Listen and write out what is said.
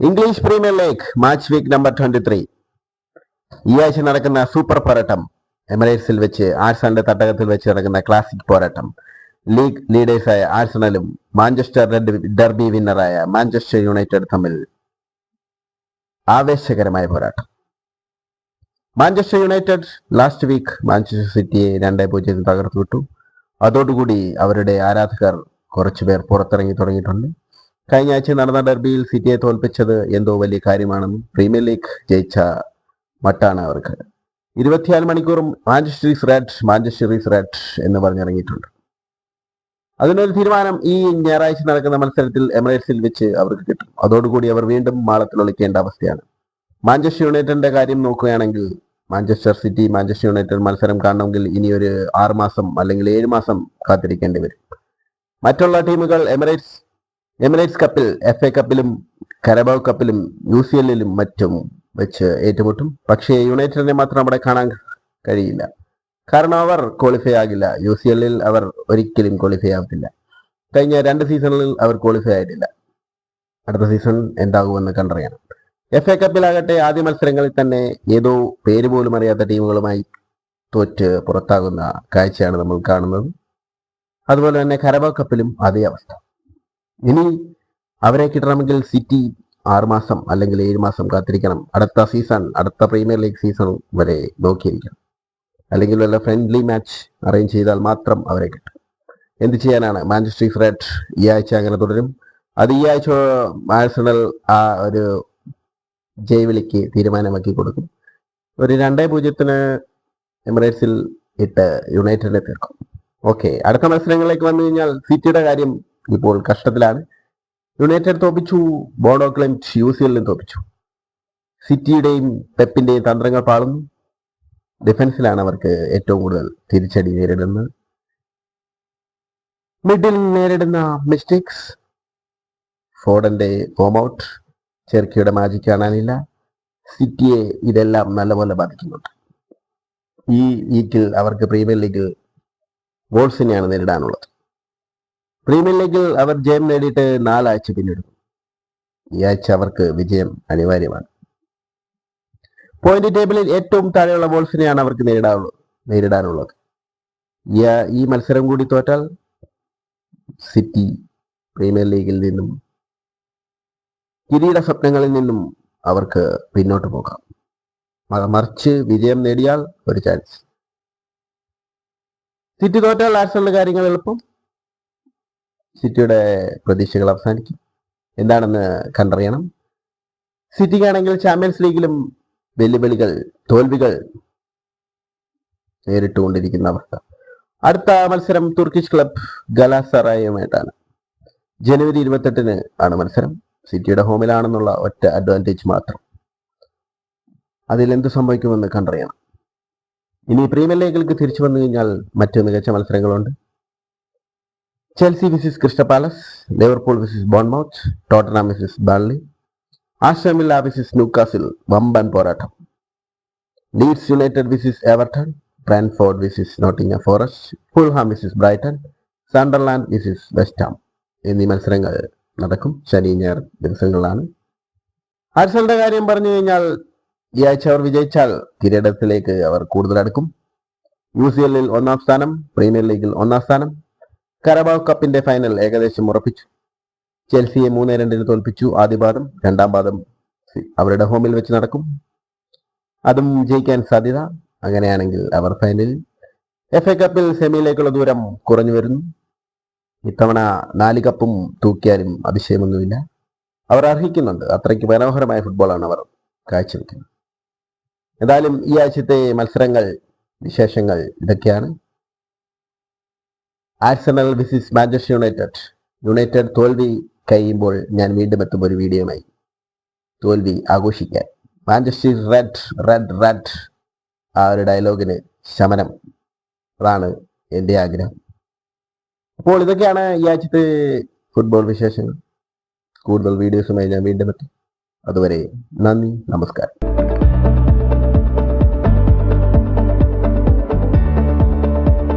English premier league match week number 23 ഈ ആഴ്ച നടക്കുന്ന സൂപ്പർ പോരാട്ടം എമിറേറ്റ്സിൽ വെച്ച് ആഴ്സണലിന്റെ തട്ടകത്തിൽ വെച്ച് നടക്കുന്ന ക്ലാസിക് പോരാട്ടം ലീഗ് ലീഡേഴ്സായ ആഴ്സണലും മാഞ്ചസ്റ്റർ ഡെർബി വിന്നറായ മാഞ്ചസ്റ്റർ യുണൈറ്റഡ് തമ്മിൽ ആവേശകരമായ പോരാട്ടം. Manchester United last week Manchester സിറ്റിയെ 2-0 തകർത്തു വിട്ടു. അതോടുകൂടി അവരുടെ ആരാധകർ കുറച്ചുപേർ പുറത്തിറങ്ങി തുടങ്ങിയിട്ടുണ്ട്. കഴിഞ്ഞ ആഴ്ച നടന്ന ഡെർബിയിൽ സിറ്റിയെ തോൽപ്പിച്ചത് എന്തോ വലിയ കാര്യമാണെന്നും പ്രീമിയർ ലീഗ് ജയിച്ച മട്ടാണ് അവർക്ക്. 24 മണിക്കൂറും മാഞ്ചസ്റ്റർ ഈസ് റെഡ് എന്ന് പറഞ്ഞിറങ്ങിയിട്ടുണ്ട്. അതിനൊരു തീരുമാനം ഈ ഞായറാഴ്ച നടക്കുന്ന മത്സരത്തിൽ എമിറേറ്റ്സിൽ വെച്ച് അവർക്ക് കിട്ടും. അതോടുകൂടി അവർ വീണ്ടും മാളത്തിൽ ഒളിക്കേണ്ട അവസ്ഥയാണ്. മാഞ്ചസ്റ്റർ യുണൈറ്റഡിന്റെ കാര്യം നോക്കുകയാണെങ്കിൽ മാഞ്ചസ്റ്റർ സിറ്റി മാഞ്ചസ്റ്റർ യുണൈറ്റഡ് മത്സരം കാണണമെങ്കിൽ ഇനി ഒരു 6 മാസം അല്ലെങ്കിൽ 7 മാസം കാത്തിരിക്കേണ്ടി വരും. മറ്റുള്ള ടീമുകൾ എമിറേറ്റ്സ് കപ്പിൽ, FA കപ്പിലും കരബാവ് കപ്പിലും UCL മറ്റും വെച്ച് ഏറ്റുമുട്ടും. പക്ഷേ യുണൈറ്റഡിനെ മാത്രം അവിടെ കാണാൻ കഴിയില്ല. കാരണം അവർ ക്വാളിഫൈ ആകില്ല. UCL അവർ ഒരിക്കലും ക്വാളിഫൈ ആവത്തില്ല. കഴിഞ്ഞ 2 സീസണിൽ അവർ ക്വാളിഫൈ ആയിട്ടില്ല. അടുത്ത സീസൺ എന്താകുമെന്ന് കണ്ടറിയണം. FA കപ്പിലാകട്ടെ ആദ്യ മത്സരങ്ങളിൽ തന്നെ ഏതോ പേര് പോലും അറിയാത്ത ടീമുകളുമായി തോറ്റ് പുറത്താകുന്ന കാഴ്ചയാണ് നമ്മൾ കാണുന്നത്. അതുപോലെ തന്നെ കരബാവ് കപ്പിലും അതേ അവസ്ഥ. ഇനി അവരെ കിട്ടണമെങ്കിൽ സിറ്റി 6 മാസം അല്ലെങ്കിൽ 7 മാസം കാത്തിരിക്കണം. അടുത്ത പ്രീമിയർ ലീഗ് സീസൺ വരെ നോക്കിയിരിക്കണം. അല്ലെങ്കിൽ വല്ല ഫ്രണ്ട്ലി മാച്ച് അറേഞ്ച് ചെയ്താൽ മാത്രം അവരെ കിട്ടും. എന്ത് ചെയ്യാനാണ്? മാഞ്ചസ്റ്റർ ഈസ് റെഡ് ഈ ആഴ്ച അങ്ങനെ തുടരും. അത് ഈ ആഴ്ച ആഴ്സണൽ ആ ഒരു ജയവിളിക്ക് തീരുമാനമാക്കി കൊടുക്കും. ഒരു 2-0 എമിറേറ്റ്സിൽ ഇട്ട് യുണൈറ്റഡിനെ തീർക്കും. ഓക്കെ, അടുത്ത മത്സരങ്ങളിലേക്ക് വന്നു കഴിഞ്ഞാൽ സിറ്റിയുടെ കാര്യം ഇപ്പോൾ കഷ്ടത്തിലാണ്. യുണൈറ്റഡ് തോപ്പിച്ചു, ബോഡോ ക്ലിംറ്റ് UCL തോപ്പിച്ചു. സിറ്റിയുടെയും പെപ്പിന്റെയും തന്ത്രങ്ങൾ പാളുന്നു. ഡിഫൻസിലാണ് അവർക്ക് ഏറ്റവും കൂടുതൽ തിരിച്ചടി നേരിടുന്നത്. മിഡിൽ നേരിടുന്ന മിസ്റ്റേക്സ്, ഫോർഡന്റെ ഹോം ഔട്ട്, ചെർക്കിയുടെ മാജിക് കാണാനില്ല. സിറ്റിയെ ഇതെല്ലാം നല്ലപോലെ ബാധിക്കുന്നുണ്ട്. ഈ വീക്കിൽ അവർക്ക് പ്രീമിയർ ലീഗിൽ വോൾസിനെയാണ് നേരിടാനുള്ളത്. പ്രീമിയർ ലീഗിൽ അവർ ജയം നേടിയിട്ട് 4 ആഴ്ച പിന്നിടുന്നു. ഈ ആഴ്ച അവർക്ക് വിജയം അനിവാര്യമാണ്. പോയിന്റ് ടേബിളിൽ ഏറ്റവും താഴെയുള്ള വോൾസിനെയാണ് അവർക്ക് നേരിടാനുള്ളത്. ഈ മത്സരം കൂടി തോറ്റാൽ സിറ്റി പ്രീമിയർ ലീഗിൽ നിന്നും, കിരീട സ്വപ്നങ്ങളിൽ നിന്നും അവർക്ക് പിന്നോട്ട് പോകാം. മറിച്ച് വിജയം നേടിയാൽ ഒരു ചാൻസ്. സിറ്റി തോറ്റാൽ ആഴ്സണലിന്റെ കാര്യങ്ങൾ എളുപ്പം. സിറ്റിയുടെ പ്രതീക്ഷകൾ അവസാനിക്കും. എന്താണെന്ന് കണ്ടറിയണം. സിറ്റിക്കാണെങ്കിൽ ചാമ്പ്യൻസ് ലീഗിലും തോൽവികൾ നേരിട്ടുകൊണ്ടിരിക്കുന്ന അവസ്ഥ. അടുത്ത മത്സരം തുർക്കിഷ് ക്ലബ് ഗലാസറായുമായിട്ടാണ്. ജനുവരി 28 ആണ് മത്സരം. സിറ്റിയുടെ ഹോമിലാണെന്നുള്ള ഒറ്റ അഡ്വാൻറ്റേജ് മാത്രം. അതിലെന്ത് സംഭവിക്കുമെന്ന് കണ്ടറിയണം. ഇനി പ്രീമിയർ ലീഗിലേക്ക് തിരിച്ചു വന്നു കഴിഞ്ഞാൽ മറ്റു മികച്ച മത്സരങ്ങളുണ്ട്. Chelsea വിസിസ് crystal palace, Liverpool വിസിസ് Bournemouth, Tottenham വിസിസ് ബർൺലി, Aston villa വിസിസ് Newcastle വമ്പൻ പോരാട്ടം. Leeds United വിസിസ് Everton, ബ്രാൻഫോർഡ് വിസിസ് Nottingham forest, Fulham വിസിസ് Brayton, Sunderland വിസിസ് west Ham എന്നീ മത്സരങ്ങൾ നടക്കും. ശനി ഞായർ ദിവസങ്ങളിലാണ്. ആഴ്സണലിന്റെ കാര്യം പറഞ്ഞു കഴിഞ്ഞാൽ ഈ ആഴ്ച അവർ വിജയിച്ചാൽ കിരീടത്തിലേക്ക് അവർ കൂടുതൽ അടുക്കും. UCL 1-ാം സ്ഥാനം, പ്രീമിയർ ലീഗിൽ 1-ാം സ്ഥാനം. കരബാവ് കപ്പിന്റെ ഫൈനൽ ഏകദേശം ഉറപ്പിച്ചു. ചെൽസിയെ 3-2 തോൽപ്പിച്ചു. ആദ്യ പാദം, 2-ാം പാദം അവരുടെ ഹോമിൽ വെച്ച് നടക്കും. അതും ജയിക്കാൻ സാധ്യത. അങ്ങനെയാണെങ്കിൽ അവർ ഫൈനലിൽ. FA കപ്പിൽ സെമിയിലേക്കുള്ള ദൂരം കുറഞ്ഞു വരുന്നു. ഇത്തവണ 4 കപ്പും തൂക്കിയാലും അതിശയമൊന്നുമില്ല. അവർ അർഹിക്കുന്നുണ്ട്. അത്രയ്ക്ക് മനോഹരമായ ഫുട്ബോളാണ് അവർ കാഴ്ചവെക്കുന്നത്. എന്തായാലും ഈ ആഴ്ചത്തെ വിശേഷങ്ങൾ ഇതൊക്കെയാണ്. ആഴ്സണൽ വിസിസ് മാഞ്ചസ്റ്റർ യുണൈറ്റഡ് തോൽവി കഴിയുമ്പോൾ ഞാൻ വീണ്ടും എത്തും ഒരു വീഡിയോയുമായി. തോൽവി ആഘോഷിക്കാൻ. മാഞ്ചസ്റ്റർ റെഡ് ആ ഒരു ഡയലോഗിന് ശമനം. അതാണ് എൻ്റെ ആഗ്രഹം. അപ്പോൾ ഇതൊക്കെയാണ് ഈ ആഴ്ചത്തെ ഫുട്ബോൾ വിശേഷങ്ങൾ. കൂടുതൽ വീഡിയോസുമായി ഞാൻ വീണ്ടും എത്തും. അതുവരെ നന്ദി, നമസ്കാരം.